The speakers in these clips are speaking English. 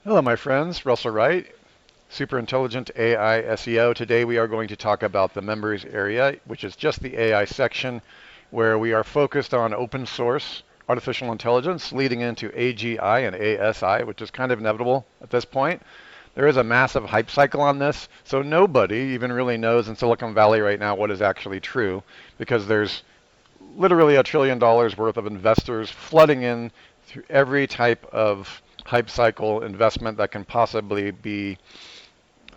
Hello, my friends. Russell Wright, Super Intelligent AI SEO. Today we are going to talk about the members area, which is just the AI section, where we are focused on open source artificial intelligence leading into AGI and ASI, which is kind of inevitable at this point. There is a massive hype cycle on this, so nobody even really knows in Silicon Valley right now what is actually true, because there's literally $1 trillion worth of investors flooding in through every type of hype cycle investment that can possibly be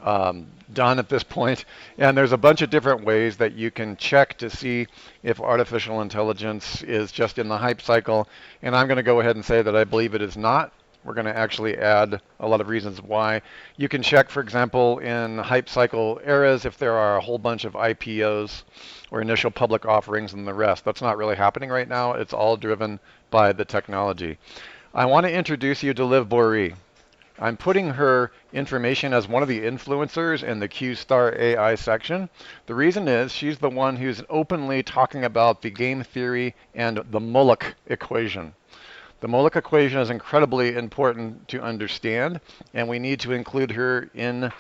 done at this point. And there's a bunch of different ways that you can check to see if artificial intelligence is just in the hype cycle. And I'm going to go ahead and say that I believe it is not. We're going to actually add a lot of reasons why. You can check, for example, in hype cycle eras if there are a whole bunch of IPOs or initial public offerings and the rest. That's not really happening right now. It's all driven by the technology. I want to introduce you to Liv Boeree. I'm putting her information as one of the influencers in the Q-Star AI section. The reason is she's the one who's openly talking about the game theory and the Moloch equation. The Moloch equation is incredibly important to understand, and we need to include her in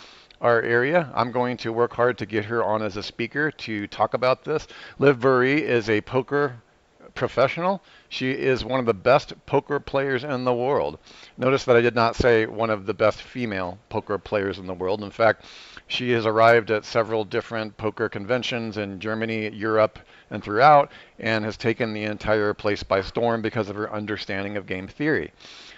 our area. I'm going to work hard to get her on as a speaker to talk about this. Liv Boeree is a poker professional. She is one of the best poker players in the world. Notice that I did not say one of the best female poker players in the world. In fact, she has arrived at several different poker conventions in Germany, Europe, and throughout, and has taken the entire place by storm because of her understanding of game theory.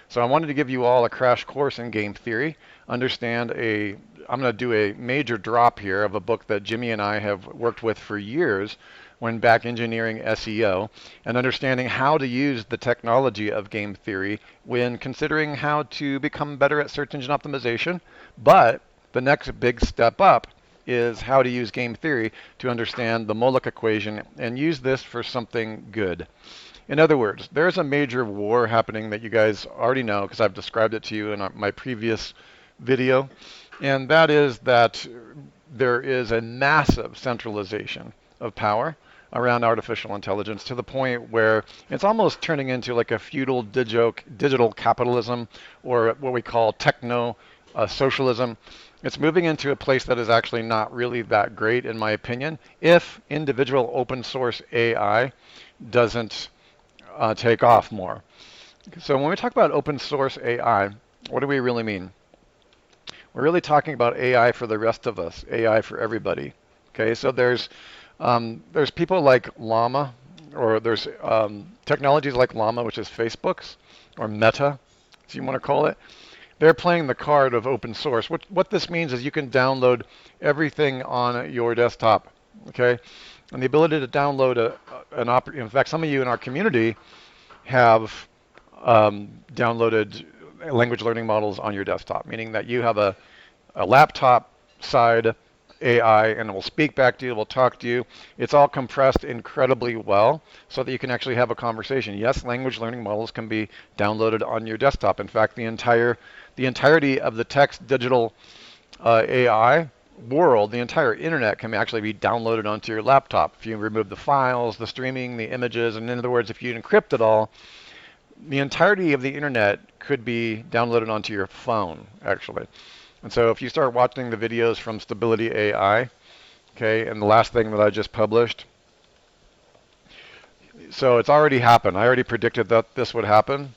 So I wanted to give you all a crash course in game theory. I'm going to do a major drop here of a book that Jimmy and I have worked with for years when back engineering SEO and understanding how to use the technology of game theory when considering how to become better at search engine optimization. But the next big step up is how to use game theory to understand the Moloch equation and use this for something good. In other words, there's a major war happening that you guys already know because I've described it to you in my previous video, and that is that there is a massive centralization of power around artificial intelligence to the point where it's almost turning into like a feudal digital capitalism, or what we call techno socialism. It's moving into a place that is actually not really that great, in my opinion, if individual open source AI doesn't take off more. So when we talk about open source AI, what do we really mean? We're really talking about AI for the rest of us, AI for everybody. Okay, so there's people like Llama, or there's technologies like Llama, which is Facebook's, or Meta, as you want to call it. They're playing the card of open source. What this means is you can download everything on your desktop. Okay, and the ability to download in fact, some of you in our community have downloaded language learning models on your desktop, meaning that you have a laptop side AI and it will speak back to you, it will talk to you. It's all compressed incredibly well so that you can actually have a conversation. Yes, language learning models can be downloaded on your desktop. In fact, the entirety of the text digital AI world, the entire internet can actually be downloaded onto your laptop. If you remove the files, the streaming, the images, and in other words, if you encrypt it all, the entirety of the internet could be downloaded onto your phone, actually. And so if you start watching the videos from Stability AI, okay, and the last thing that I just published, so it's already happened. I already predicted that this would happen.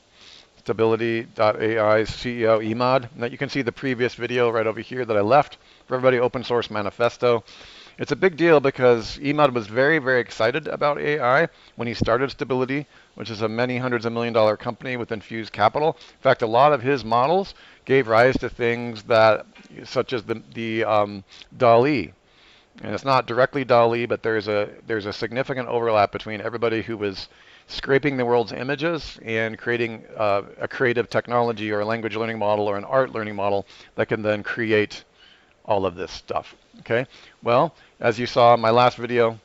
Stability.AI's CEO Emad. Now you can see the previous video right over here that I left for everybody, open source manifesto. It's a big deal because Emad was very, very excited about AI when he started Stability, which is a many hundreds of $1 million company with infused capital. In fact, a lot of his models gave rise to things that, such as the DALL-E. And it's not directly DALL-E, but there's a significant overlap between everybody who was scraping the world's images and creating a creative technology or a language learning model or an art learning model that can then create all of this stuff. Okay. Well, as you saw in my last video,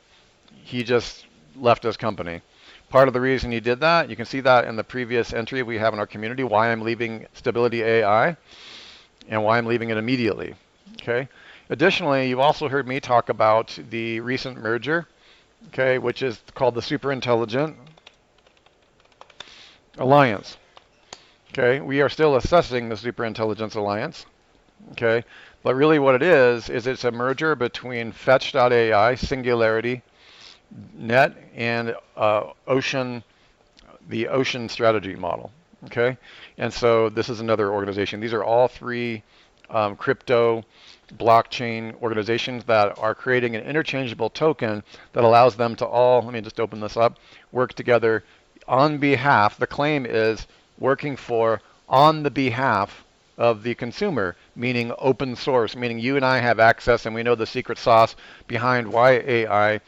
he just left his company. Part of the reason he did that, you can see that in the previous entry we have in our community, why I'm leaving Stability AI and why I'm leaving it immediately. Okay. Additionally, you've also heard me talk about the recent merger, okay, which is called the Super Intelligent Alliance. Okay, we are still assessing the Superintelligence Alliance. Okay, but really what it is it's a merger between Fetch.ai, Singularity, Net, and the Ocean strategy model. Okay, and so this is another organization. These are all three crypto blockchain organizations that are creating an interchangeable token that allows them to all, let me just open this up, work together on behalf, the claim is working for, on the behalf of the consumer, meaning open source, meaning you and I have access and we know the secret sauce behind why AI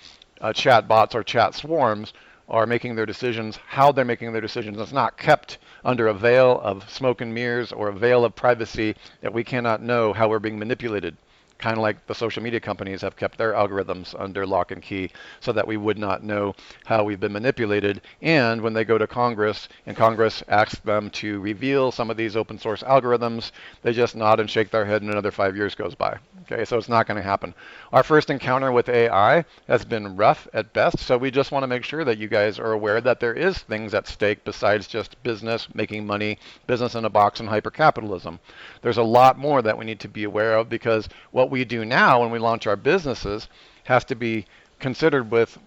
chat bots or chat swarms are making their decisions, how they're making their decisions. It's not kept under a veil of smoke and mirrors or a veil of privacy that we cannot know how we're being manipulated. Kind of like the social media companies have kept their algorithms under lock and key so that we would not know how we've been manipulated. And when they go to Congress and Congress asks them to reveal some of these open source algorithms, they just nod and shake their head and another 5 years goes by. Okay, so it's not going to happen. Our first encounter with AI has been rough at best, so we just want to make sure that you guys are aware that there is things at stake besides just business, making money, business in a box, and hypercapitalism. There's a lot more that we need to be aware of because what we do now when we launch our businesses has to be considered with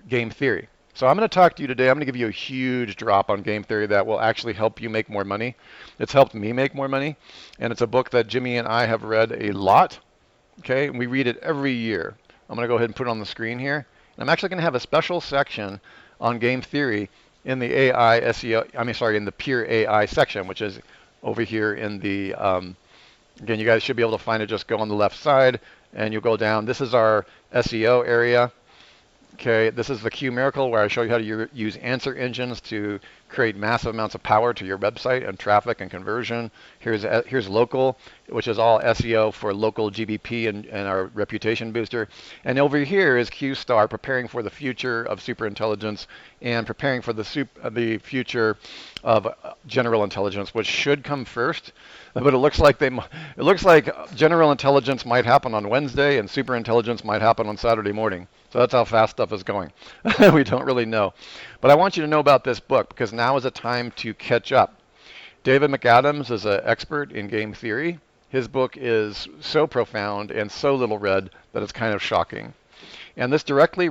game theory. So I'm going to talk to you today. I'm going to give you a huge drop on game theory that will actually help you make more money. It's helped me make more money, and it's a book that Jimmy and I have read a lot. Okay, and we read it every year. I'm going to go ahead and put it on the screen here. And I'm actually going to have a special section on game theory in the AI SEO, in the pure AI section, which is over here in the, again, you guys should be able to find it. Just go on the left side and you'll go down. This is our SEO area. Okay, this is the Q Miracle where I show you how to use answer engines to create massive amounts of power to your website and traffic and conversion. Here's local, which is all SEO for local GBP and our reputation booster. And over here is Q Star, preparing for the future of superintelligence and preparing for the future of general intelligence, which should come first. But it looks like general intelligence might happen on Wednesday and superintelligence might happen on Saturday morning. So that's how fast stuff is going. We don't really know. But I want you to know about this book because now is a time to catch up. David McAdams is an expert in game theory. His book is so profound and so little read that it's kind of shocking. And this directly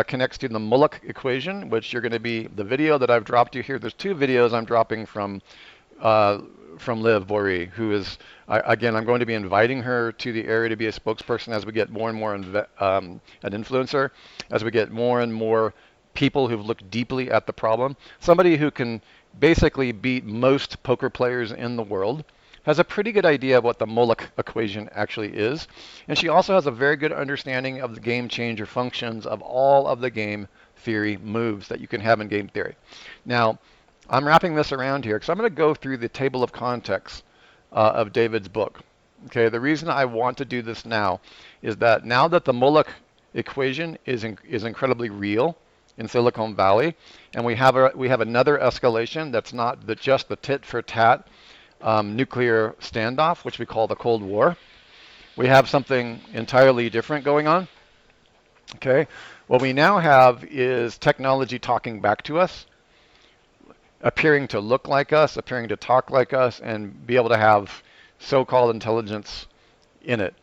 connects to the Mulloch equation, which you're going to be, the video that I've dropped you here. There's two videos I'm dropping from Liv Bory, who is, again, I'm going to be inviting her to the area to be a spokesperson as we get more and more an influencer, as we get more and more people who've looked deeply at the problem. Somebody who can basically beat most poker players in the world, has a pretty good idea of what the Mulloch equation actually is. And she also has a very good understanding of the game changer functions of all of the game theory moves that you can have in game theory. Now, I'm wrapping this around here because I'm going to go through the table of contents of David's book. Okay, the reason I want to do this now is that now that the Mulloch equation is incredibly real in Silicon Valley, and we have another escalation that's not just the tit for tat nuclear standoff, which we call the Cold War. We have something entirely different going on. Okay, what we now have is technology talking back to us, appearing to look like us, appearing to talk like us, and be able to have so-called intelligence in it.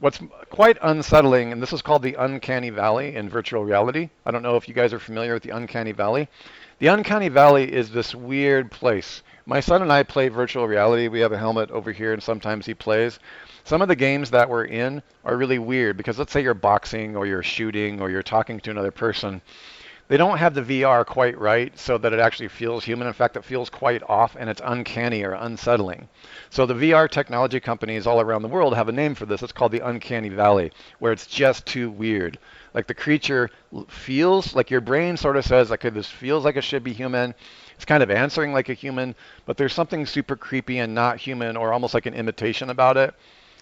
What's quite unsettling, and this is called the uncanny valley in virtual reality. I don't know if you guys are familiar with the uncanny valley. The uncanny valley is this weird place. My son and I play virtual reality. We have a helmet over here, and sometimes he plays. Some of the games that we're in are really weird because let's say you're boxing or you're shooting or you're talking to another person. They don't have the VR quite right so that it actually feels human. In fact, it feels quite off and it's uncanny or unsettling. So the VR technology companies all around the world have a name for this. It's called the uncanny valley, where it's just too weird. Like the creature feels, like your brain sort of says, okay, this feels like it should be human. It's kind of answering like a human, but there's something super creepy and not human or almost like an imitation about it.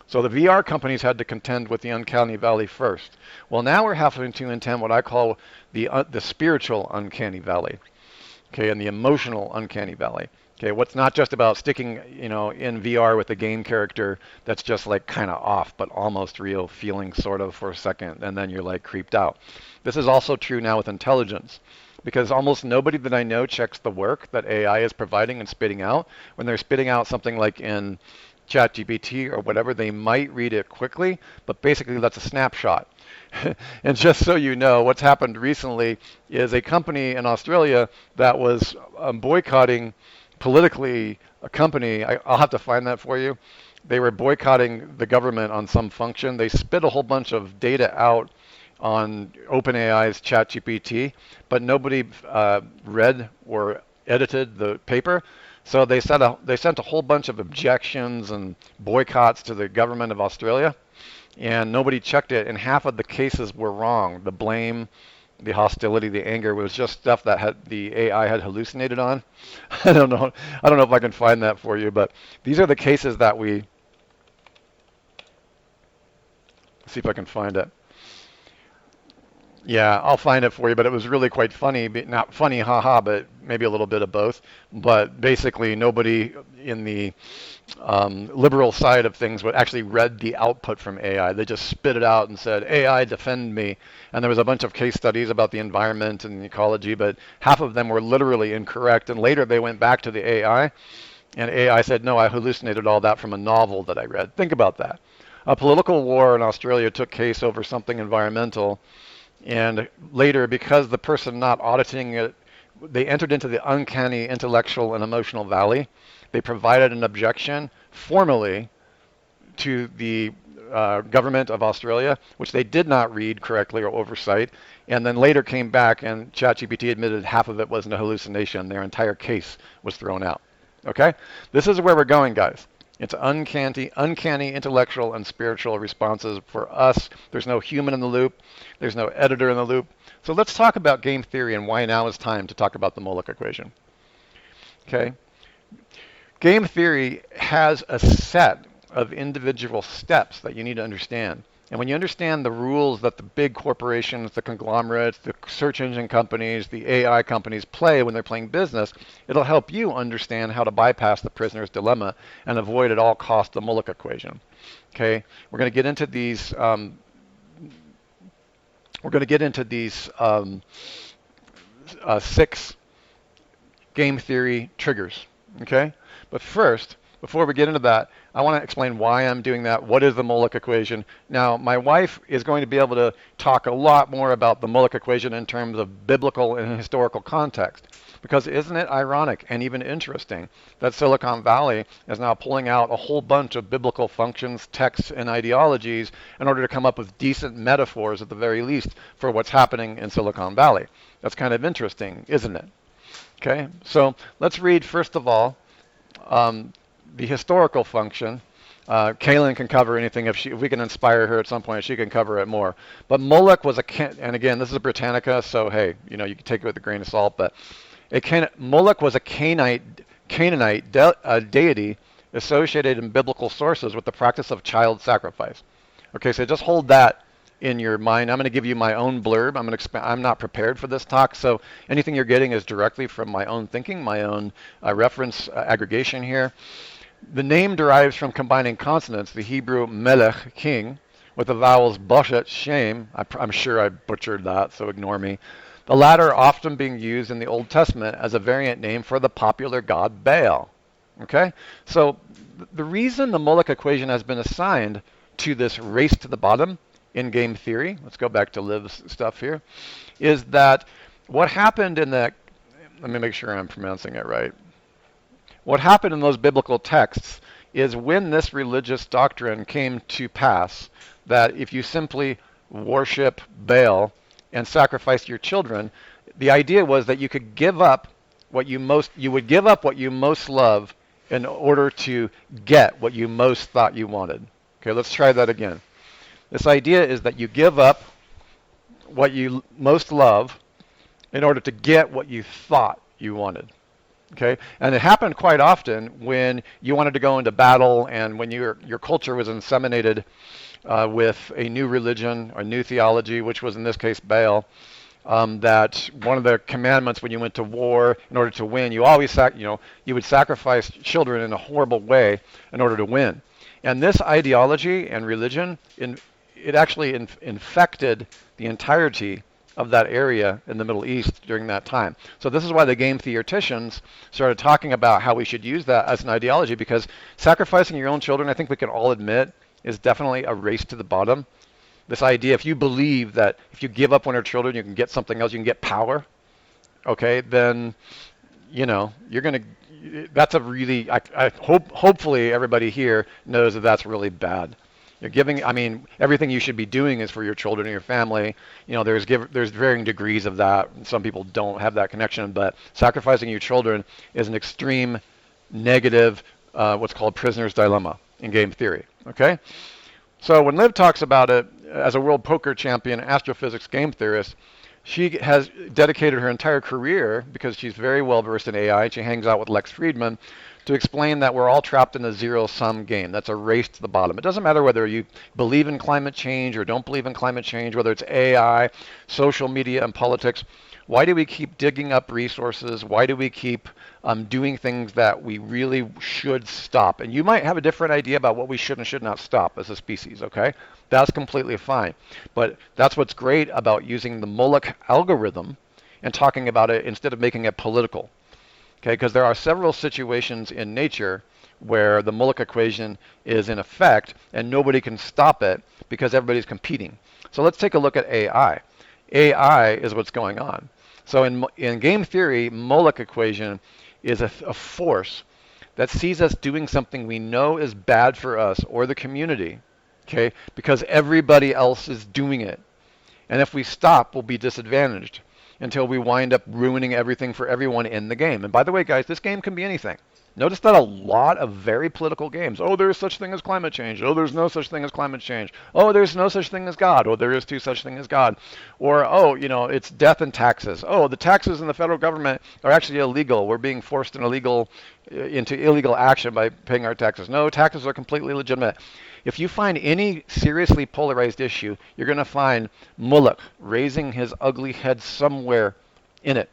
So the VR companies had to contend with the uncanny valley first. Well, now we're having to contend what I call the spiritual uncanny valley, okay, and the emotional uncanny valley. Okay, what's not just about sticking, in VR with a game character that's just like kind of off, but almost real, feeling sort of for a second, and then you're like creeped out. This is also true now with intelligence. because almost nobody that I know checks the work that AI is providing and spitting out. When they're spitting out something like in ChatGPT or whatever, they might read it quickly, but basically that's a snapshot. And just so you know, what's happened recently is a company in Australia that was boycotting politically a company. I'll have to find that for you. They were boycotting the government on some function. They spit a whole bunch of data out on OpenAI's ChatGPT, but nobody read or edited the paper. So they sent a whole bunch of objections and boycotts to the government of Australia, and nobody checked it, and half of the cases were wrong. The blame, the hostility, the anger was just stuff that the AI had hallucinated on. I don't know. I don't know if I can find that for you, but these are the cases that we. See if I can find it. Yeah, I'll find it for you, but it was really quite funny. Not funny, haha, but maybe a little bit of both. But basically, nobody in the liberal side of things would actually read the output from AI. They just spit it out and said, AI, defend me. And there was a bunch of case studies about the environment and the ecology, but half of them were literally incorrect. And later they went back to the AI, and AI said, no, I hallucinated all that from a novel that I read. Think about that. A political war in Australia took case over something environmental, and later, because the person not auditing it, they entered into the uncanny intellectual and emotional valley. They provided an objection formally to the government of Australia, which they did not read correctly or oversight, and then later came back and ChatGPT admitted half of it wasn't a hallucination. Their entire case was thrown out. Okay? This is where we're going, guys. It's uncanny intellectual and spiritual responses for us. There's no human in the loop. There's no editor in the loop. So let's talk about game theory and why now is time to talk about the Moloch equation. Okay? Game theory has a set of individual steps that you need to understand. And when you understand the rules that the big corporations, the conglomerates, the search engine companies, the AI companies play when they're playing business, it'll help you understand how to bypass the prisoner's dilemma and avoid at all costs the Moloch equation. Okay, we're going to get into these. Six game theory triggers. Okay, but first, before we get into that, I want to explain why I'm doing that. What is the Moloch equation? Now, my wife is going to be able to talk a lot more about the Moloch equation in terms of biblical and historical context. Because isn't it ironic and even interesting that Silicon Valley is now pulling out a whole bunch of biblical functions, texts, and ideologies in order to come up with decent metaphors at the very least for what's happening in Silicon Valley? That's kind of interesting, isn't it? Okay, so let's read first of all the historical function. Kaylin can cover anything if we can inspire her at some point. She can cover it more. But Moloch was and again, this is a Britannica, so hey, you can take it with a grain of salt. But Moloch was a Canaanite deity associated in biblical sources with the practice of child sacrifice. Okay, so just hold that in your mind. I'm going to give you my own blurb. I'm not prepared for this talk, so anything you're getting is directly from my own thinking, my own reference aggregation here. The name derives from combining consonants, the Hebrew melech, king, with the vowels boshet, shame. I'm sure I butchered that, so ignore me. The latter often being used in the Old Testament as a variant name for the popular god Baal. Okay? So the reason the Moloch equation has been assigned to this race to the bottom in game theory, let's go back to Liv's stuff here, is that what happened in let me make sure I'm pronouncing it right. What happened in those biblical texts is when this religious doctrine came to pass, that if you simply worship Baal and sacrifice your children, the idea was that you could give up you would give up what you most love in order to get what you most thought you wanted. Okay, let's try that again. This idea is that you give up what you most love in order to get what you thought you wanted. Okay, and it happened quite often when you wanted to go into battle and when your culture was inseminated with a new religion, a new theology, which was in this case Baal. That one of the commandments when you went to war in order to win, you always you would sacrifice children in a horrible way in order to win. And this ideology and religion, it actually infected the entirety of that area in the Middle East during that time. So this is why the game theoreticians started talking about how we should use that as an ideology, because sacrificing your own children, I think we can all admit, is definitely a race to the bottom. This idea, if you believe that if you give up one of your children, you can get something else, you can get power, okay, then you're going to, that's a really, hopefully everybody here knows that that's really bad. You're giving, I mean, everything you should be doing is for your children and your family. There's varying degrees of that. Some people don't have that connection, but sacrificing your children is an extreme negative, what's called prisoner's dilemma in game theory, okay? So when Liv talks about it as a world poker champion, astrophysics game theorist, she has dedicated her entire career, because she's very well versed in AI, she hangs out with Lex Friedman, to explain that we're all trapped in a zero-sum game. That's a race to the bottom. It doesn't matter whether you believe in climate change or don't believe in climate change, whether it's AI, social media, and politics. Why do we keep digging up resources? Why do we keep doing things that we really should stop? And you might have a different idea about what we should and should not stop as a species, okay? That's completely fine. But that's what's great about using the Moloch algorithm and talking about it instead of making it political. Okay, because there are several situations in nature where the Moloch equation is in effect and nobody can stop it because everybody's competing. So let's take a look at AI. AI is what's going on. So in game theory, Moloch equation is a force that sees us doing something we know is bad for us or the community, okay, because everybody else is doing it. And if we stop, we'll be disadvantaged until we wind up ruining everything for everyone in the game. And by the way, guys, this game can be anything. Notice that a lot of very political games, oh, there is such thing as climate change. Oh, there's no such thing as climate change. Oh, there's no such thing as God. Oh, there is two such thing as God. Or, oh, it's death and taxes. Oh, the taxes in the federal government are actually illegal. We're being forced into illegal action by paying our taxes. No, taxes are completely legitimate. If you find any seriously polarized issue, you're going to find Moloch raising his ugly head somewhere in it.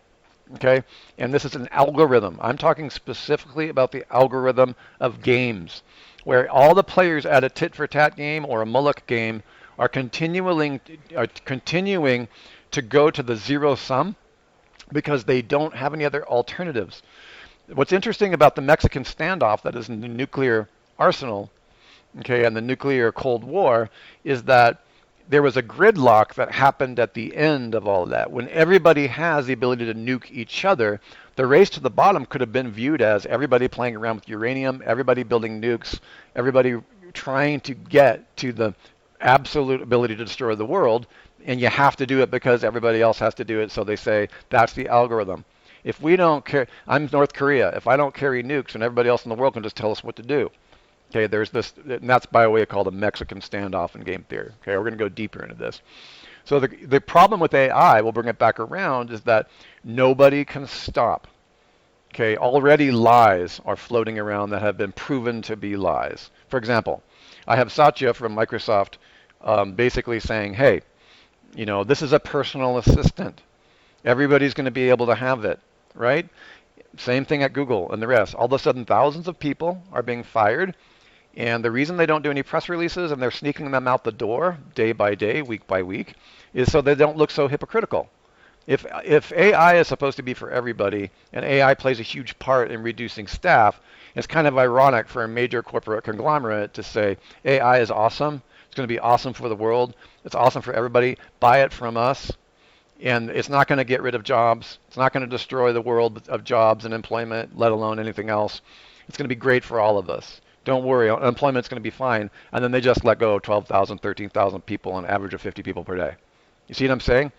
Okay? And this is an algorithm. I'm talking specifically about the algorithm of games, where all the players at a tit-for-tat game or a Moloch game are continuing to go to the zero sum because they don't have any other alternatives. What's interesting about the Mexican standoff that is in the nuclear arsenal, okay, and the nuclear Cold War, is that there was a gridlock that happened at the end of all of that. When everybody has the ability to nuke each other, the race to the bottom could have been viewed as everybody playing around with uranium, everybody building nukes, everybody trying to get to the absolute ability to destroy the world, and you have to do it because everybody else has to do it, so they say that's the algorithm. If we don't care, I'm North Korea, if I don't carry nukes and everybody else in the world can just tell us what to do. Okay, there's this, and that's by the way called a Mexican standoff in game theory. Okay, we're going to go deeper into this. So the problem with AI, we'll bring it back around, is that nobody can stop. Okay, already lies are floating around that have been proven to be lies. For example, I have Satya from Microsoft basically saying, hey, this is a personal assistant. Everybody's going to be able to have it, right? Same thing at Google and the rest. All of a sudden, thousands of people are being fired. And the reason they don't do any press releases and they're sneaking them out the door day by day, week by week, is so they don't look so hypocritical. If AI is supposed to be for everybody and AI plays a huge part in reducing staff, it's kind of ironic for a major corporate conglomerate to say AI is awesome. It's going to be awesome for the world. It's awesome for everybody. Buy it from us. And it's not going to get rid of jobs. It's not going to destroy the world of jobs and employment, let alone anything else. It's going to be great for all of us. Don't worry, unemployment's going to be fine. And then they just let go of 12,000, 13,000 people on an average of 50 people per day. You see what I'm saying?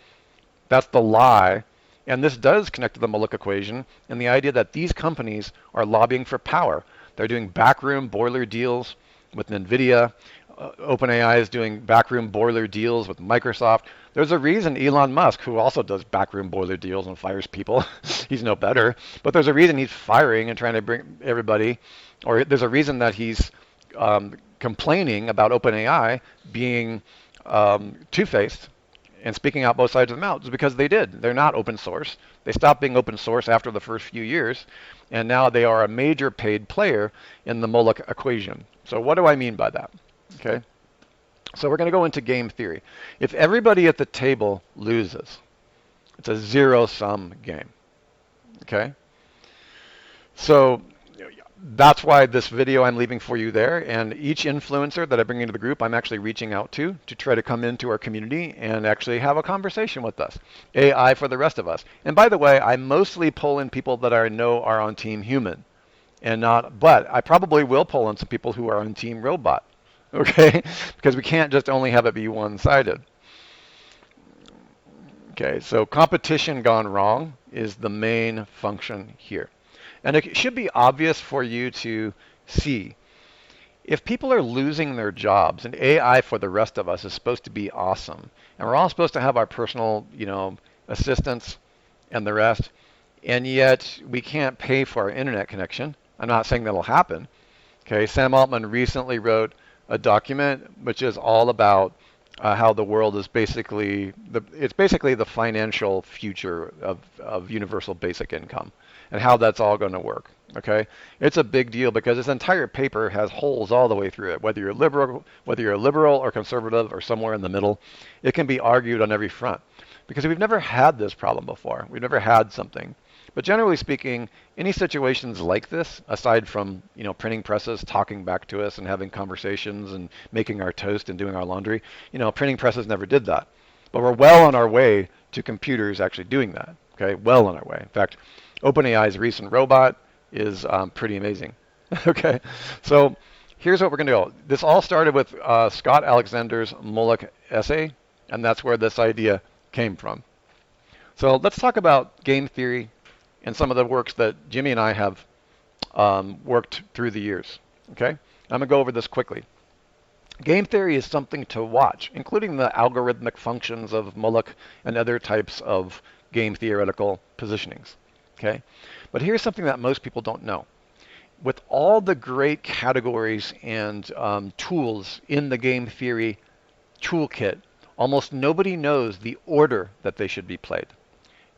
That's the lie. And this does connect to the Moloch equation and the idea that these companies are lobbying for power. They're doing backroom boiler deals with NVIDIA. OpenAI is doing backroom boiler deals with Microsoft. There's a reason Elon Musk, who also does backroom boiler deals and fires people, he's no better, but there's a reason he's firing and trying to bring everybody, or there's a reason that he's complaining about OpenAI being two-faced and speaking out both sides of the mouth, is because they did. They're not open source. They stopped being open source after the first few years, and now they are a major paid player in the Moloch equation. So what do I mean by that? Okay. So we're going to go into game theory. If everybody at the table loses, It's a zero-sum game. Okay? So that's why this video I'm leaving for you there, and each influencer that I bring into the group, I'm actually reaching out to try to come into our community and actually have a conversation with us. AI for the rest of us. And by the way, I mostly pull in people that I know are on Team Human, and not, but I probably will pull in some people who are on Team Robot. Okay? Because we can't just only have it be one-sided. Okay, so competition gone wrong is the main function here. And it should be obvious for you to see. If people are losing their jobs, and AI for the rest of us is supposed to be awesome, and we're all supposed to have our personal, assistants and the rest, and yet we can't pay for our internet connection. I'm not saying that'll happen. Okay, Sam Altman recently wrote a document which is all about how the world is it's basically the financial future of universal basic income and how that's all going to work. Okay, it's a big deal because this entire paper has holes all the way through it. Whether you're liberal or conservative or somewhere in the middle, it can be argued on every front because we've never had this problem before. We've never had something. But generally speaking, any situations like this, aside from printing presses talking back to us and having conversations and making our toast and doing our laundry, printing presses never did that. But we're well on our way to computers actually doing that. Okay, well on our way. In fact, OpenAI's recent robot is pretty amazing. Okay, so here's what we're going to do. This all started with Scott Alexander's Moloch essay, and that's where this idea came from. So let's talk about game theory and some of the works that Jimmy and I have worked through the years. Okay, I'm going to go over this quickly. Game theory is something to watch, including the algorithmic functions of Moloch and other types of game theoretical positionings. Okay, but here's something that most people don't know. With all the great categories and tools in the game theory toolkit, almost nobody knows the order that they should be played.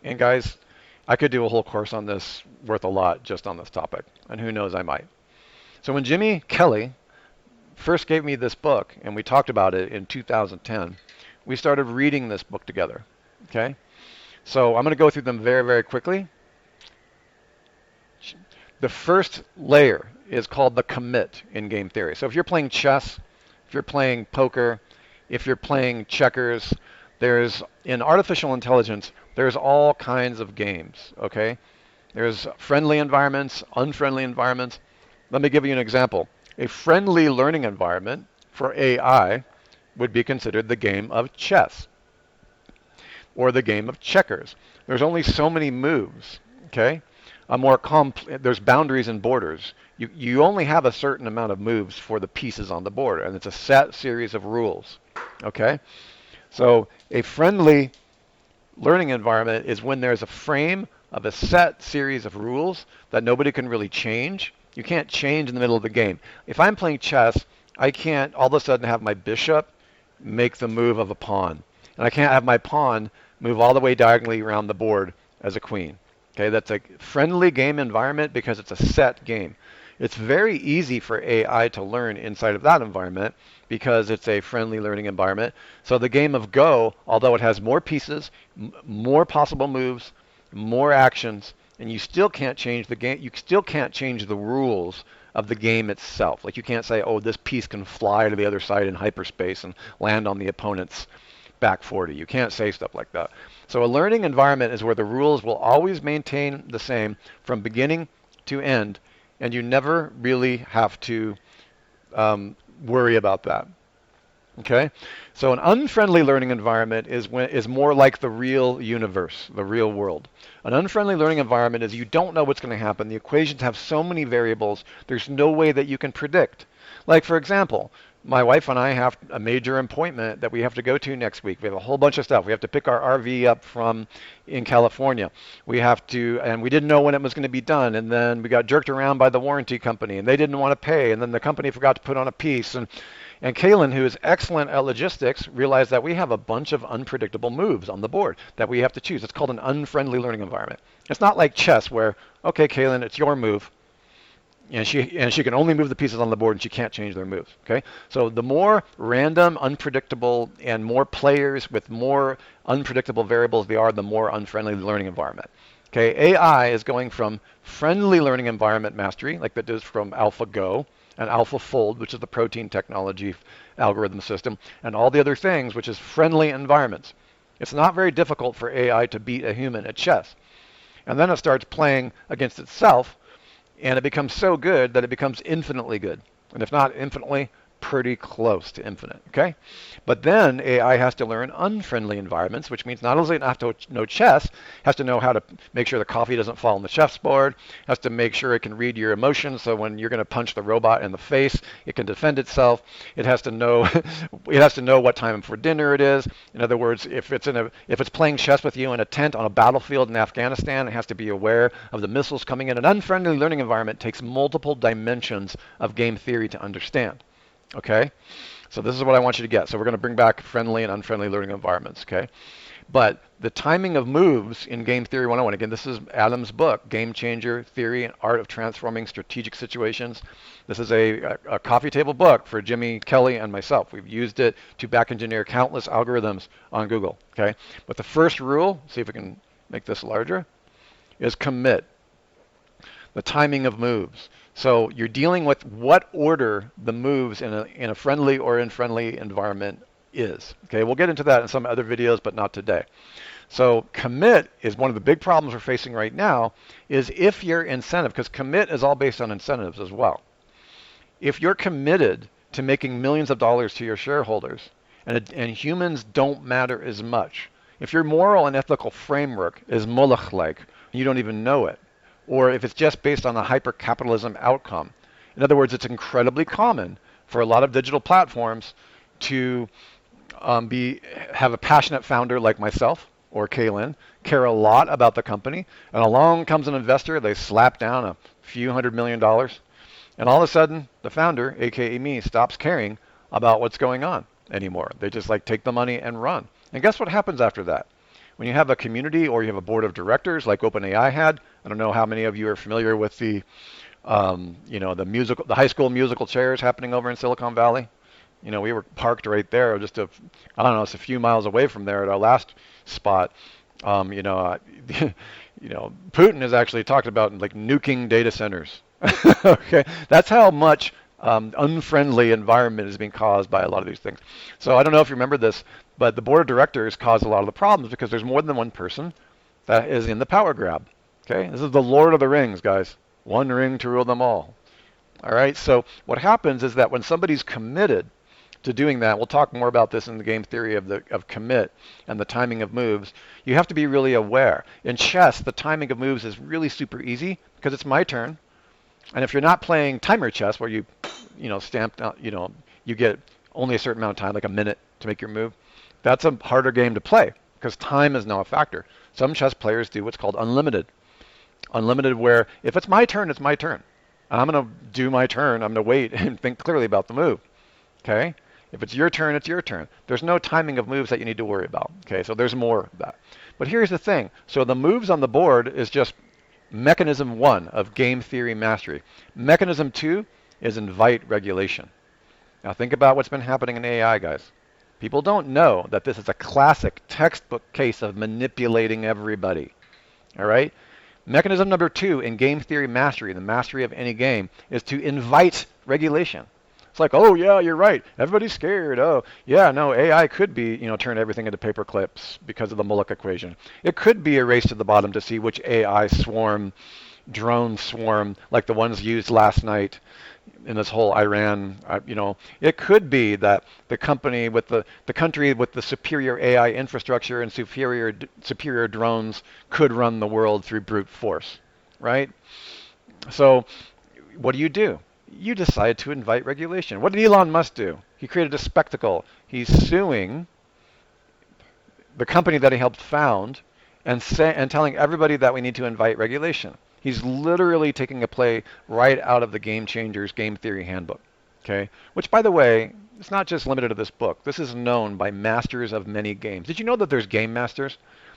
And guys, I could do a whole course on this worth a lot just on this topic, and who knows, I might. So when Jimmy Kelley first gave me this book, and we talked about it in 2010, we started reading this book together. Okay, so I'm going to go through them very, very quickly. The first layer is called the commit in game theory. So if you're playing chess, if you're playing poker, if you're playing checkers, in artificial intelligence, there's all kinds of games, okay? There's friendly environments, unfriendly environments. Let me give you an example. A friendly learning environment for AI would be considered the game of chess or the game of checkers. There's only so many moves, okay? There's boundaries and borders. You only have a certain amount of moves for the pieces on the board, and it's a set series of rules, okay? So a friendly learning environment is when there's a frame of a set series of rules that nobody can really change. You can't change in the middle of the game. If I'm playing chess, I can't all of a sudden have my bishop make the move of a pawn. And I can't have my pawn move all the way diagonally around the board as a queen. Okay, that's a friendly game environment because it's a set game. It's very easy for AI to learn inside of that environment because it's a friendly learning environment. So the game of Go, although it has more pieces, more possible moves, more actions, and you still can't change the game, you still can't change the rules of the game itself. Like you can't say, oh, this piece can fly to the other side in hyperspace and land on the opponent's back 40. You can't say stuff like that. So a learning environment is where the rules will always maintain the same from beginning to end, and you never really have to worry about that. Okay, so an unfriendly learning environment is more like the real universe, the real world. An unfriendly learning environment is you don't know what's going to happen. The equations have so many variables, there's no way that you can predict. Like, for example, my wife and I have a major appointment that we have to go to next week. We have a whole bunch of stuff. We have to pick our RV up from in California. And we didn't know when it was going to be done. And then we got jerked around by the warranty company, and they didn't want to pay. And then the company forgot to put on a piece. And Kaylin, who is excellent at logistics, realized that we have a bunch of unpredictable moves on the board that we have to choose. It's called an unfriendly learning environment. It's not like chess where, okay, Kaylin, it's your move. and she can only move the pieces on the board, and she can't change their moves. Okay, so the more random, unpredictable, and more players with more unpredictable variables they are, the more unfriendly the learning environment. Okay, AI is going from friendly learning environment mastery, like that does from AlphaGo and AlphaFold, which is the protein technology algorithm system, and all the other things, which is friendly environments. It's not very difficult for AI to beat a human at chess. And then it starts playing against itself, and it becomes so good that it becomes infinitely good. And if not infinitely, pretty close to infinite, okay? But then AI has to learn unfriendly environments, which means not only does it have to know chess, has to know how to make sure the coffee doesn't fall on the chessboard, has to make sure it can read your emotions, so when you're going to punch the robot in the face, it can defend itself. It has to know it has to know what time for dinner it is. In other words, if it's playing chess with you in a tent on a battlefield in Afghanistan, it has to be aware of the missiles coming in. An unfriendly learning environment takes multiple dimensions of game theory to understand. Okay, so this is what I want you to get. So we're going to bring back friendly and unfriendly learning environments. Okay, but the timing of moves in Game Theory 101, again, this is Adam's book, Game Changer Theory and Art of Transforming Strategic Situations. This is a coffee table book for Jimmy Kelley and myself. We've used it to back engineer countless algorithms on Google. Okay, but the first rule, see if we can make this larger, is commit. The timing of moves. So you're dealing with what order the moves in a friendly or unfriendly environment is. Okay, we'll get into that in some other videos, but not today. So commit is one of the big problems we're facing right now is if your incentive, because commit is all based on incentives as well. If you're committed to making millions of dollars to your shareholders and humans don't matter as much, if your moral and ethical framework is Molech-like, you don't even know it, or if it's just based on a hyper-capitalism outcome. In other words, it's incredibly common for a lot of digital platforms to have a passionate founder like myself or Kaylin, care a lot about the company, and along comes an investor, they slap down a few $100 million, and all of a sudden, the founder, aka me, stops caring about what's going on anymore. They just like take the money and run. And guess what happens after that? When you have a community or you have a board of directors like OpenAI had, I don't know how many of you are familiar with the high school musical chairs happening over in Silicon Valley. We were parked right there, it's a few miles away from there at our last spot. Putin has actually talked about like nuking data centers. Okay, that's how much unfriendly environment is being caused by a lot of these things. So I don't know if you remember this, but the board of directors caused a lot of the problems because there's more than one person that is in the power grab. Okay, this is the Lord of the Rings, guys. One ring to rule them all. All right, so what happens is that when somebody's committed to doing that, we'll talk more about this in the game theory of commit and the timing of moves, you have to be really aware. In chess, the timing of moves is really super easy because it's my turn. And if you're not playing timer chess where you stamp out, you get only a certain amount of time, like a minute to make your move, that's a harder game to play because time is now a factor. Some chess players do what's called unlimited. Unlimited where if it's my turn, it's my turn. I'm going to do my turn. I'm going to wait and think clearly about the move. Okay? If it's your turn, it's your turn. There's no timing of moves that you need to worry about. Okay? So there's more of that. But here's the thing. So the moves on the board is just mechanism 1 of game theory mastery. Mechanism 2 is invite regulation. Now think about what's been happening in AI, guys. People don't know that this is a classic textbook case of manipulating everybody. All right? Mechanism number 2 in game theory mastery, the mastery of any game, is to invite regulation. It's like, oh yeah, you're right. Everybody's scared. Oh yeah, no, AI could be, turn everything into paper clips because of the Mullick equation. It could be a race to the bottom to see which AI drone swarm, like the ones used last night in this whole Iran. It could be that the country with the superior AI infrastructure and superior drones could run the world through brute force, right? So, what do? You decide to invite regulation. What did Elon Musk do? He created a spectacle. He's suing the company that he helped found and telling everybody that we need to invite regulation. He's literally taking a play right out of the Game Changers Game Theory Handbook. Okay? Which, by the way, it's not just limited to this book. This is known by masters of many games. Did you know that there's game masters?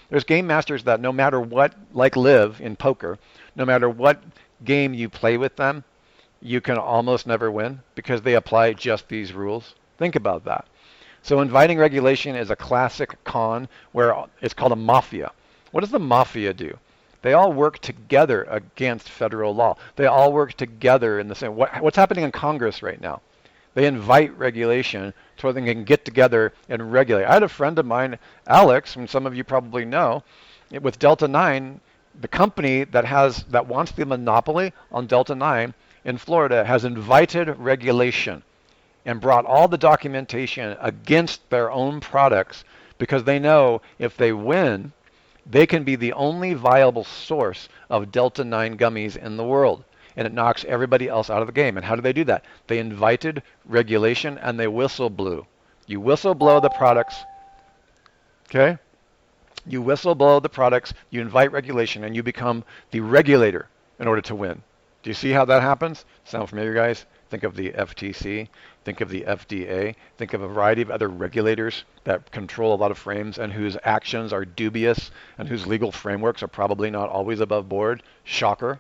There's game masters that no matter what, like Liv in poker, no matter what game you play with them, you can almost never win because they apply just these rules. Think about that. So inviting regulation is a classic con where it's called a mafia. What does the mafia do? They all work together against federal law. They all work together in the same. What's happening in Congress right now? They invite regulation so they can get together and regulate. I had a friend of mine, Alex, and some of you probably know, with Delta 9, the company that wants the monopoly on Delta 9 in Florida has invited regulation and brought all the documentation against their own products because they know if they win, they can be the only viable source of Delta 9 gummies in the world. And it knocks everybody else out of the game. And how do they do that? They invited regulation and they whistle blew. You whistle blow the products, okay? You whistle blow the products, you invite regulation, and you become the regulator in order to win. Do you see how that happens? Sound familiar, guys? Think of the FTC, think of the FDA, think of a variety of other regulators that control a lot of frames and whose actions are dubious and whose legal frameworks are probably not always above board. Shocker.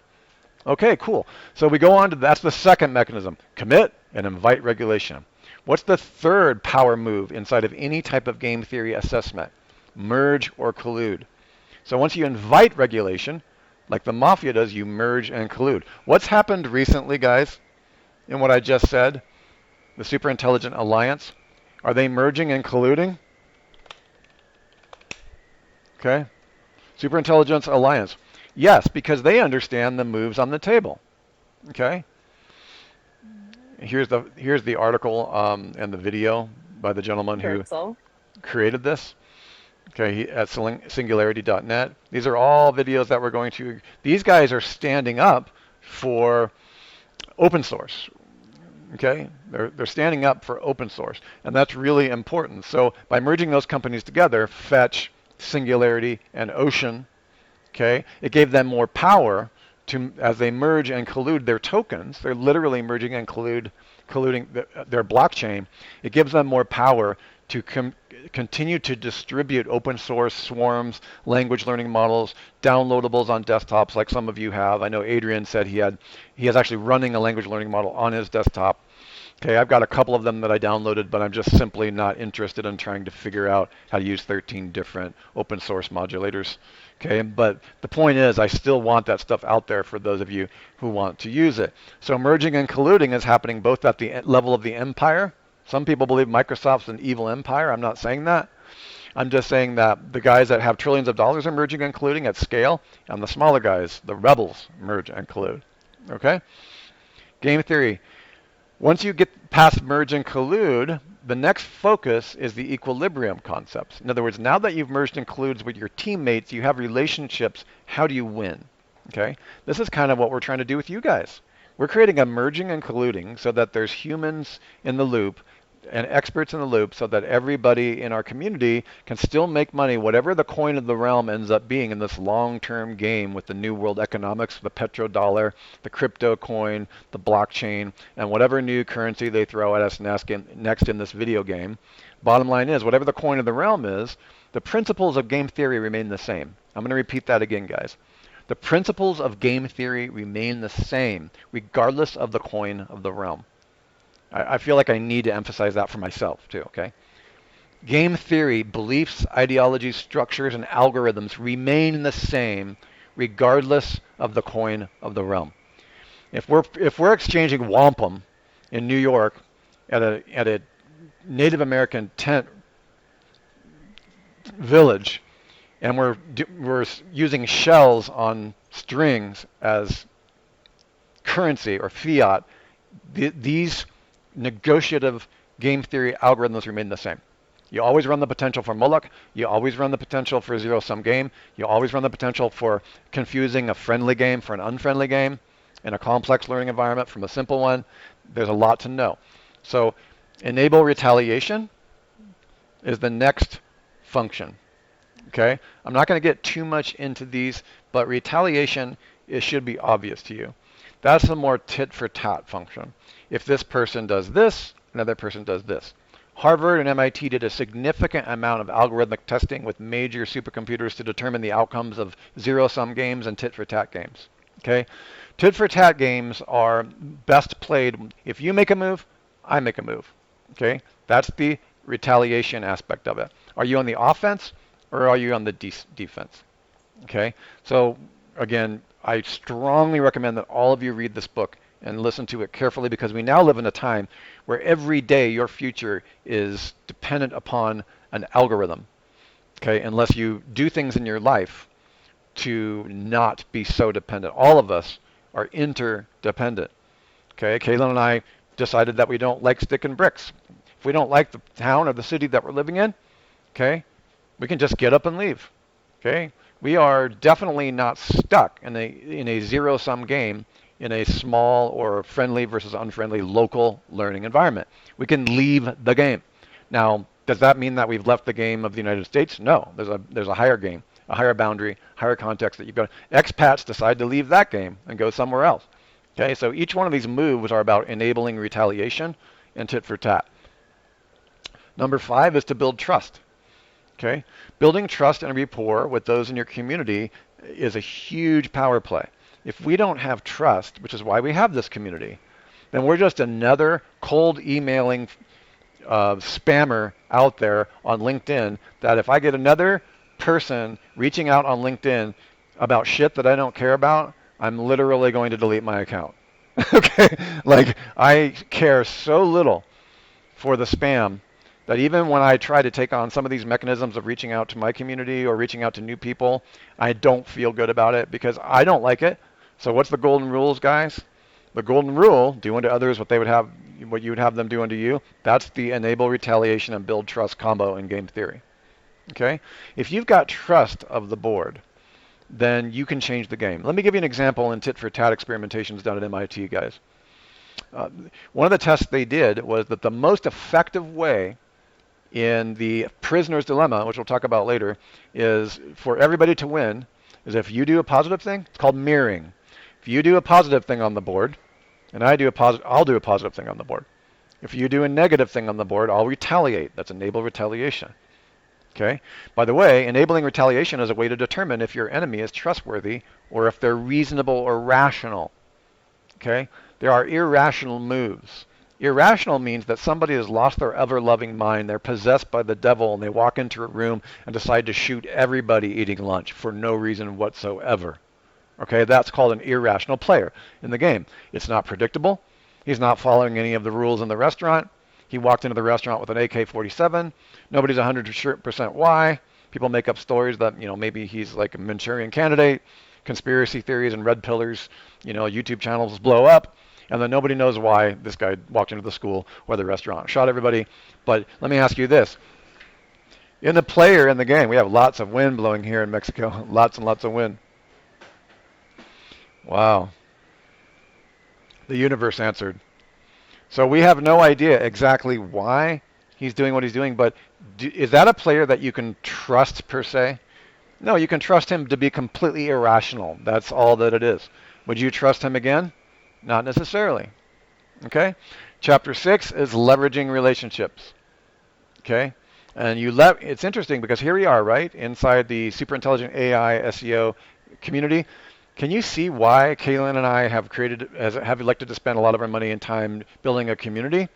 Okay, cool. So we go on to, that's the second mechanism, commit and invite regulation. What's the third power move inside of any type of game theory assessment? Merge or collude. So once you invite regulation, like the mafia does, you merge and collude. What's happened recently, guys, in what I just said? The Superintelligent Alliance, are they merging and colluding? Okay. Superintelligence Alliance. Yes, because they understand the moves on the table. Okay. Here's the article and the video by the gentleman who created this. Okay, at singularity.net. These are all videos that we're going to. These guys are standing up for open source. Okay, they're standing up for open source, and that's really important. So by merging those companies together, Fetch, Singularity, and Ocean, okay, it gave them more power to, as they merge and collude their tokens. They're literally merging and colluding their blockchain. It gives them more power to continue to distribute open source swarms, language learning models, downloadables on desktops like some of you have. I know Adrian said he is actually running a language learning model on his desktop. Okay, I've got a couple of them that I downloaded, but I'm just simply not interested in trying to figure out how to use 13 different open source modulators. Okay, but the point is I still want that stuff out there for those of you who want to use it. So merging and colluding is happening both at the level of the empire. Some people believe Microsoft's an evil empire. I'm not saying that. I'm just saying that the guys that have trillions of dollars are merging and colluding at scale, and the smaller guys, the rebels, merge and collude. Okay? Game theory. Once you get past merge and collude, the next focus is the equilibrium concepts. In other words, now that you've merged and colluded with your teammates, you have relationships. How do you win? Okay? This is kind of what we're trying to do with you guys. We're creating a merging and colluding so that there's humans in the loop and experts in the loop so that everybody in our community can still make money, whatever the coin of the realm ends up being in this long-term game with the new world economics, the petrodollar, the crypto coin, the blockchain, and whatever new currency they throw at us next in this video game. Bottom line is, whatever the coin of the realm is, the principles of game theory remain the same. I'm going to repeat that again, guys. The principles of game theory remain the same, regardless of the coin of the realm. I feel like I need to emphasize that for myself too, okay? Game theory, beliefs, ideologies, structures, and algorithms remain the same regardless of the coin of the realm. If we're exchanging wampum in New York at a Native American tent village, and we're using shells on strings as currency or fiat, these negotiative game theory algorithms remain the same. You always run the potential for Moloch. You always run the potential for a zero-sum game. You always run the potential for confusing a friendly game for an unfriendly game in a complex learning environment from a simple one. There's a lot to know. So enable retaliation is the next function. Okay? I'm not going to get too much into these, but retaliation, it should be obvious to you. That's a more tit-for-tat function. If this person does this, another person does this. Harvard and MIT did a significant amount of algorithmic testing with major supercomputers to determine the outcomes of zero-sum games and tit-for-tat games. Okay, tit for tat games are best played if you make a move, I make a move. Okay, that's the retaliation aspect of it. Are you on the offense or are you on the defense? Okay, so again, I strongly recommend that all of you read this book and listen to it carefully because we now live in a time where every day your future is dependent upon an algorithm. Okay, unless you do things in your life to not be so dependent. All of us are interdependent. Okay, Caitlin and I decided that we don't like sticking bricks. If we don't like the town or the city that we're living in, okay, we can just get up and leave. Okay, we are definitely not stuck in a zero-sum game in a small or friendly versus unfriendly local learning environment. We can leave the game. Now, does that mean that we've left the game of the United States? No, there's a higher game, a higher boundary, higher context that you've got. Expats decide to leave that game and go somewhere else. Okay, so each one of these moves are about enabling retaliation and tit for tat. Number 5 is to build trust. Okay, building trust and rapport with those in your community is a huge power play. If we don't have trust, which is why we have this community, then we're just another cold emailing spammer out there on LinkedIn that if I get another person reaching out on LinkedIn about shit that I don't care about, I'm literally going to delete my account. Okay, like I care so little for the spam that even when I try to take on some of these mechanisms of reaching out to my community or reaching out to new people, I don't feel good about it because I don't like it. So what's the golden rules, guys? The golden rule, do unto others what you would have them do unto you. That's the enable retaliation and build trust combo in game theory. Okay? If you've got trust of the board, then you can change the game. Let me give you an example in tit for tat experimentations done at MIT, guys. One of the tests they did was that the most effective way in the prisoner's dilemma, which we'll talk about later, is for everybody to win, is if you do a positive thing, it's called mirroring. If you do a positive thing on the board, and I'll do a positive thing on the board. If you do a negative thing on the board, I'll retaliate. That's enable retaliation. Okay? By the way, enabling retaliation is a way to determine if your enemy is trustworthy or if they're reasonable or rational. Okay? There are irrational moves. Irrational means that somebody has lost their ever-loving mind, they're possessed by the devil, and they walk into a room and decide to shoot everybody eating lunch for no reason whatsoever. Okay, that's called an irrational player in the game. It's not predictable. He's not following any of the rules in the restaurant. He walked into the restaurant with an AK-47. Nobody's 100% why. People make up stories that, maybe he's like a Manchurian candidate, conspiracy theories and red pillars, YouTube channels blow up. And then nobody knows why this guy walked into the school or the restaurant, shot everybody. But let me ask you this. In the player in the game, we have lots of wind blowing here in Mexico. Lots and lots of wind. Wow. The universe answered. So we have no idea exactly why he's doing what he's doing, but is that a player that you can trust per se? No, you can trust him to be completely irrational. That's all that it is. Would you trust him again? Not necessarily. Okay? Chapter 6 is leveraging relationships. Okay? And it's interesting because here we are, right? Inside the super intelligent AI SEO community. Can you see why Kaylin and I have elected to spend a lot of our money and time building a community?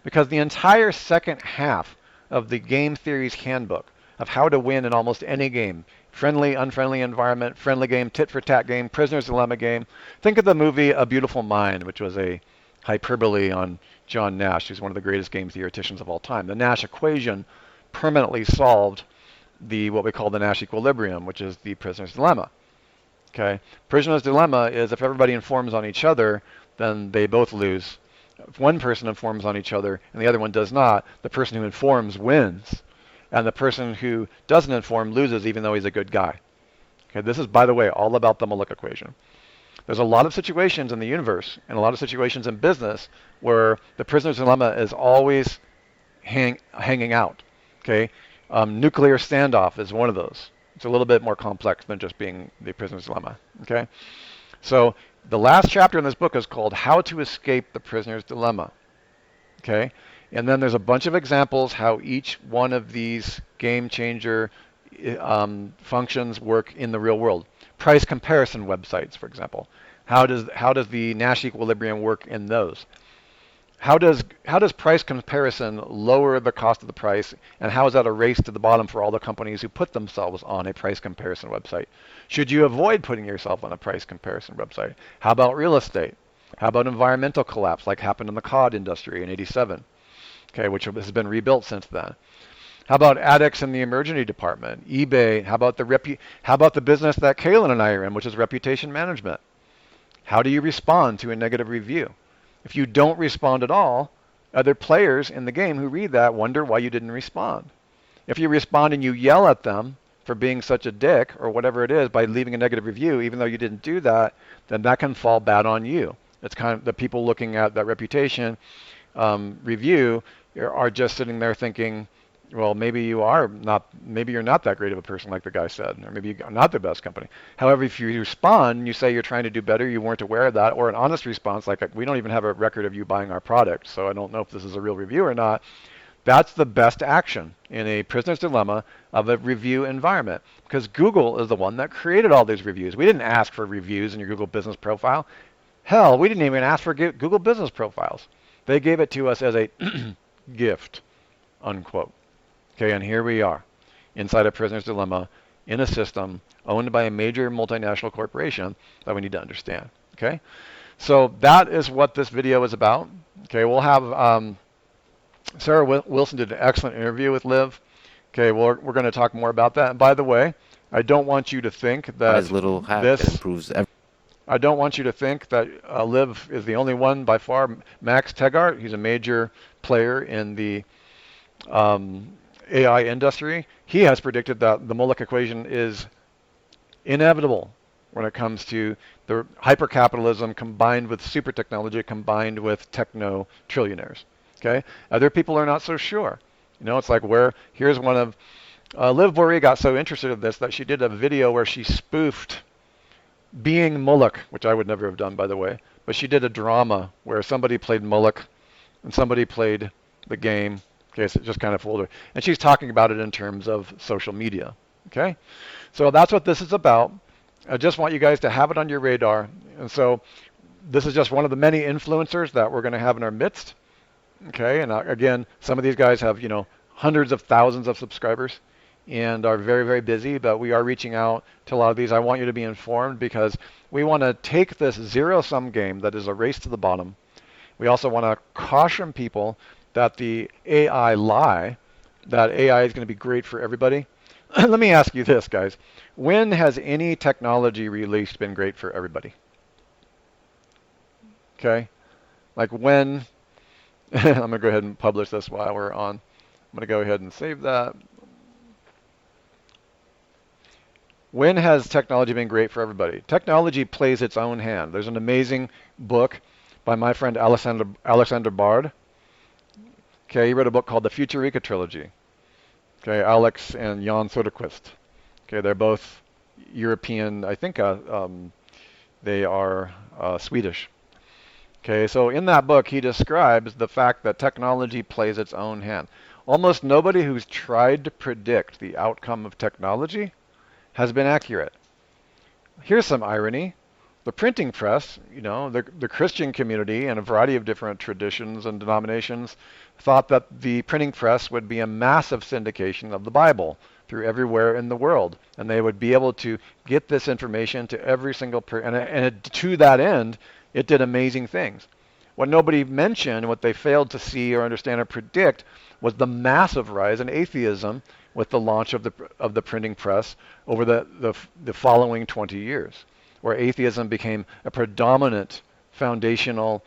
Because the entire second half of the game theory's handbook of how to win in almost any game, friendly, unfriendly environment, friendly game, tit for tat game, prisoner's dilemma game. Think of the movie A Beautiful Mind, which was a hyperbole on John Nash, who's one of the greatest game theoreticians of all time. The Nash equation permanently solved what we call the Nash equilibrium, which is the prisoner's dilemma. Okay, prisoner's dilemma is if everybody informs on each other, then they both lose. If one person informs on each other and the other one does not, the person who informs wins. And the person who doesn't inform loses even though he's a good guy. Okay, this is, by the way, all about the Molucc equation. There's a lot of situations in the universe and a lot of situations in business where the prisoner's dilemma is always hanging out. Okay, nuclear standoff is one of those. It's a little bit more complex than just being the prisoner's dilemma. Okay, so the last chapter in this book is called How to Escape the Prisoner's Dilemma. Okay. And then there's a bunch of examples how each one of these game changer functions work in the real world. Price comparison websites, for example. How does the Nash equilibrium work in those? How does price comparison lower the cost of the price, and how is that a race to the bottom for all the companies who put themselves on a price comparison website? Should you avoid putting yourself on a price comparison website? How about real estate? How about environmental collapse like happened in the cod industry in '87? Okay, which has been rebuilt since then. How about addicts in the emergency department? eBay? How about the business that Kaylin and I are in, which is reputation management? How do you respond to a negative review? If you don't respond at all, other players in the game who read that wonder why you didn't respond. If you respond and you yell at them for being such a dick or whatever it is by leaving a negative review, even though you didn't do that, then that can fall bad on you. It's kind of the people looking at that reputation review are just sitting there thinking, well, maybe you're not that great of a person like the guy said, or maybe you're not the best company. However, if you respond and you say you're trying to do better, you weren't aware of that, or an honest response like, we don't even have a record of you buying our product, so I don't know if this is a real review or not, that's the best action in a prisoner's dilemma of a review environment, because Google is the one that created all these reviews. We didn't ask for reviews in your Google business profile. Hell, we didn't even ask for Google business profiles. They gave it to us as a gift, unquote. Okay, and here we are inside a prisoner's dilemma in a system owned by a major multinational corporation that we need to understand. Okay, so that is what this video is about. Okay, we'll have Sarah Wilson did an excellent interview with Liv. Okay, we're going to talk more about that. And by the way, I don't want you to think that little hack this that improves everything. I don't want you to think that Liv is the only one by far. Max Tegart, he's a major player in the AI industry. He has predicted that the Mullick equation is inevitable when it comes to the hypercapitalism combined with super technology combined with techno trillionaires. Okay, other people are not so sure. You know, it's like here's one of Liv Boeree got so interested in this that she did a video where she spoofed being Mullick, which I would never have done, by the way. But she did a drama where somebody played Mullick and somebody played the game. Okay, so it just kind of fooled her. And she's talking about it in terms of social media. Okay, so that's what this is about. I just want you guys to have it on your radar. And so this is just one of the many influencers that we're going to have in our midst. Okay, and again, some of these guys have, hundreds of thousands of subscribers and are very, very busy, but we are reaching out to a lot of these. I want you to be informed because we want to take this zero-sum game that is a race to the bottom. We also want to caution people that the AI lie, that AI is going to be great for everybody. Let me ask you this, guys. When has any technology released been great for everybody? Okay? Like when, I'm going to go ahead and publish this while we're on. I'm going to go ahead and save that. When has technology been great for everybody? Technology plays its own hand. There's an amazing book by my friend Alexander Bard. Okay, he wrote a book called The Futureka Trilogy. Okay, Alex and Jan Soderquist. Okay, they're both European. I think they are Swedish. Okay, so in that book, he describes the fact that technology plays its own hand. Almost nobody who's tried to predict the outcome of technology has been accurate. Here's some irony. The printing press, the Christian community and a variety of different traditions and denominations thought that the printing press would be a massive syndication of the Bible through everywhere in the world, and they would be able to get this information to every single person, and to that end, it did amazing things. What nobody mentioned, what they failed to see or understand or predict, was the massive rise in atheism with the launch of the printing press over the following 20 years, where atheism became a predominant foundational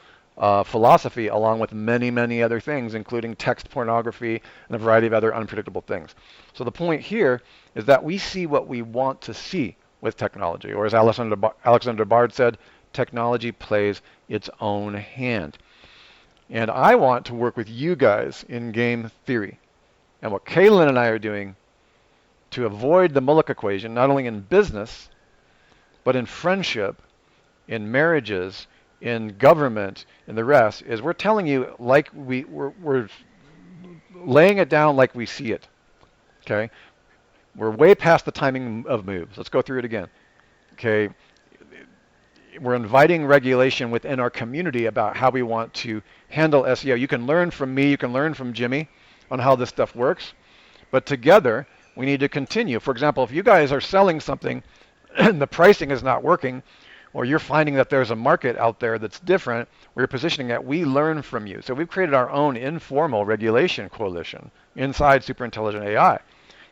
philosophy, along with many, many other things, including text pornography and a variety of other unpredictable things. So the point here is that we see what we want to see with technology, or as Alexander Bard said, technology plays its own hand. And I want to work with you guys in game theory. And what Kaylin and I are doing to avoid the Mullick equation, not only in business, but in friendship, in marriages, in government, and the rest, is we're telling you like we're laying it down like we see it. Okay? We're way past the timing of moves. Let's go through it again. Okay? we're inviting regulation within our community about how we want to handle SEO. You can learn from me, you can learn from Jimmy on how this stuff works, but together we need to continue. For example, if you guys are selling something and the pricing is not working, or you're finding that there's a market out there that's different, we're positioning that we learn from you. So we've created our own informal regulation coalition inside Superintelligent AI.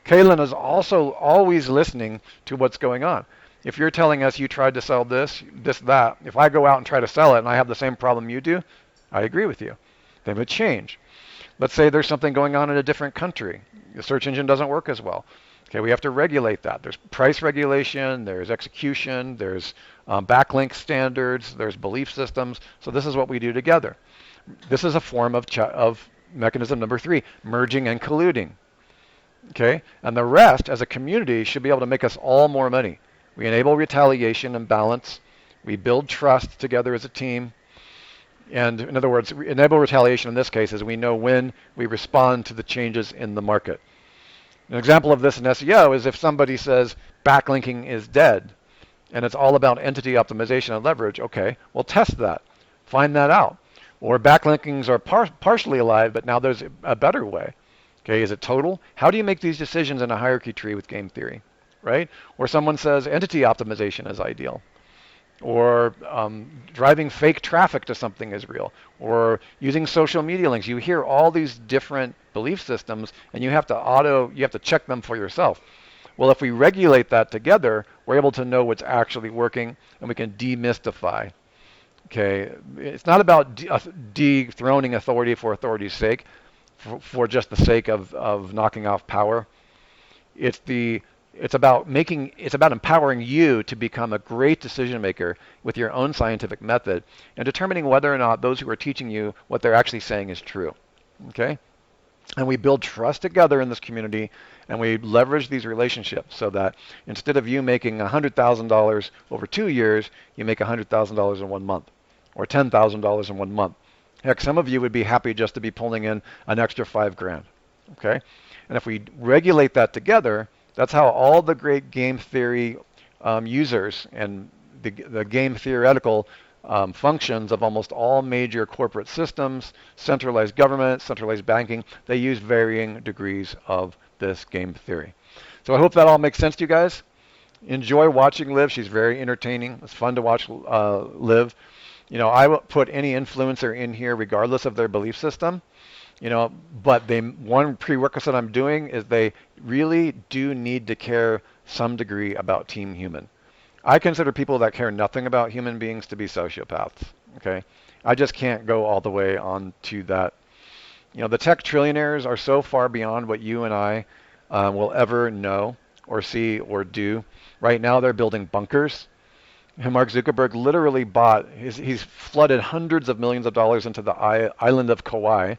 Kaylin is also always listening to what's going on. If you're telling us you tried to sell this, that, if I go out and try to sell it and I have the same problem you do, I agree with you. Then it would change. Let's say there's something going on in a different country. The search engine doesn't work as well. Okay, we have to regulate that. There's price regulation, there's execution, there's backlink standards, there's belief systems. So this is what we do together. This is a form of mechanism number 3, merging and colluding. Okay, and the rest as a community should be able to make us all more money. We enable retaliation and balance. We build trust together as a team. And in other words, enable retaliation in this case is we know when we respond to the changes in the market. An example of this in SEO is if somebody says backlinking is dead and it's all about entity optimization and leverage, okay, well test that. Find that out. Or backlinkings are partially alive, but now there's a better way. Okay, is it total? How do you make these decisions in a hierarchy tree with game theory, right? Or someone says entity optimization is ideal. Or driving fake traffic to something is real, or using social media links. You hear all these different belief systems, and you have to check them for yourself. Well, if we regulate that together, we're able to know what's actually working, and we can demystify. Okay, it's not about dethroning authority for authority's sake, for just the sake of knocking off power. It's about empowering you to become a great decision maker with your own scientific method and determining whether or not those who are teaching you what they're actually saying is true. Okay? And we build trust together in this community, and we leverage these relationships so that instead of you making $100,000 over 2 years, you make $100,000 in 1 month or $10,000 in 1 month. Heck, some of you would be happy just to be pulling in an extra $5,000. Okay? And if we regulate that together, that's how all the great game theory users and the game theoretical functions of almost all major corporate systems, centralized government, centralized banking, they use varying degrees of this game theory. So I hope that all makes sense to you guys. Enjoy watching Liv. She's very entertaining. It's fun to watch Liv. I will put any influencer in here regardless of their belief system. But one prerequisite I'm doing is they really do need to care some degree about Team Human. I consider people that care nothing about human beings to be sociopaths. Okay, I just can't go all the way on to that. The tech trillionaires are so far beyond what you and I will ever know or see or do. Right now, they're building bunkers. And Mark Zuckerberg literally he's flooded hundreds of millions of dollars into the island of Kauai,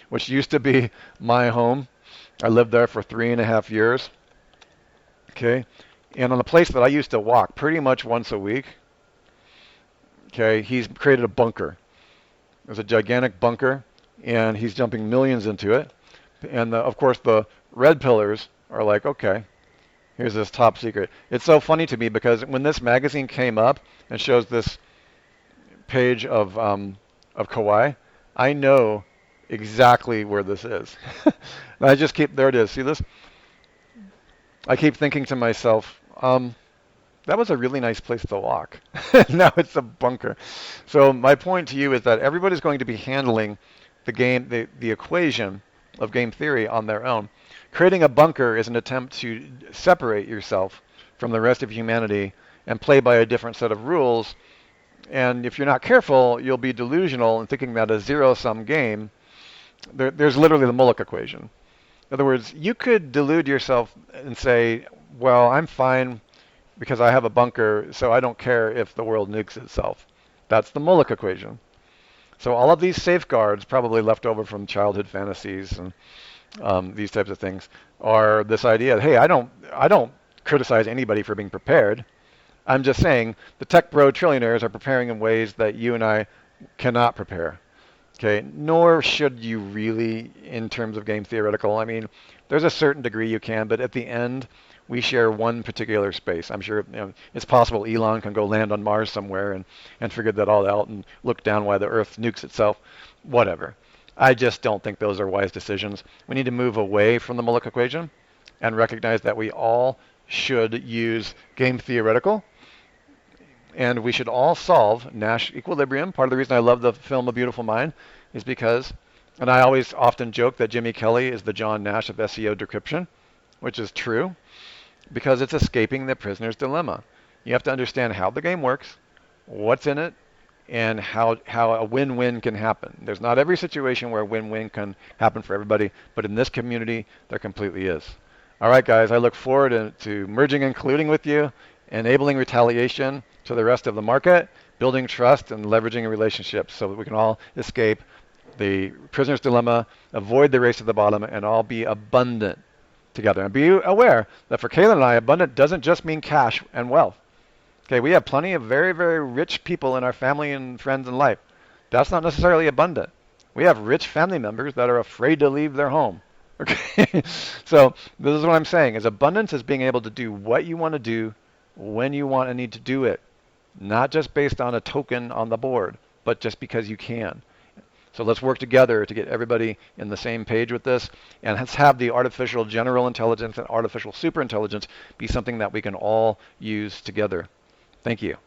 which used to be my home. I lived there for 3.5 years. Okay, and on a place that I used to walk pretty much once a week. Okay, he's created a bunker. There's a gigantic bunker, and he's dumping millions into it. And of course, the red pillars are like, okay, here's this top secret. It's so funny to me because when this magazine came up and shows this page of Kauai, I know exactly where this is. And I just there it is. See this? I keep thinking to myself, that was a really nice place to walk. Now it's a bunker. So my point to you is that everybody's going to be handling the equation of game theory on their own. Creating a bunker is an attempt to separate yourself from the rest of humanity and play by a different set of rules. And if you're not careful, you'll be delusional in thinking that a zero-sum game, there's literally the Mullick equation. In other words, you could delude yourself and say, well, I'm fine because I have a bunker, so I don't care if the world nukes itself. That's the Mullick equation. So all of these safeguards, probably left over from childhood fantasies and these types of things, are this idea, hey, I don't criticize anybody for being prepared. I'm just saying the tech bro trillionaires are preparing in ways that you and I cannot prepare. Okay, nor should you really in terms of game theoretical. I mean, there's a certain degree you can, but at the end, we share one particular space. I'm sure it's possible Elon can go land on Mars somewhere and figure that all out and look down while the Earth nukes itself. Whatever. I just don't think those are wise decisions. We need to move away from the Mullick equation and recognize that we all should use game theoretical and we should all solve Nash equilibrium. Part of the reason I love the film A Beautiful Mind is because, and I always often joke that Jimmy Kelley is the John Nash of SEO decryption, which is true, because it's escaping the prisoner's dilemma. You have to understand how the game works, what's in it, and how a win-win can happen. There's not every situation where a win-win can happen for everybody, but in this community, there completely is. All right, guys, I look forward to merging and colluding with you, enabling retaliation to the rest of the market, building trust, and leveraging relationships so that we can all escape the prisoner's dilemma, avoid the race to the bottom, and all be abundant together. And be aware that for Kayla and I, abundant doesn't just mean cash and wealth. Okay, we have plenty of very, very rich people in our family and friends and life. That's not necessarily abundant. We have rich family members that are afraid to leave their home. Okay, so this is what I'm saying: is abundance is being able to do what you want to do when you want and need to do it, not just based on a token on the board, but just because you can. So let's work together to get everybody in the same page with this, and let's have the artificial general intelligence and artificial superintelligence be something that we can all use together. Thank you.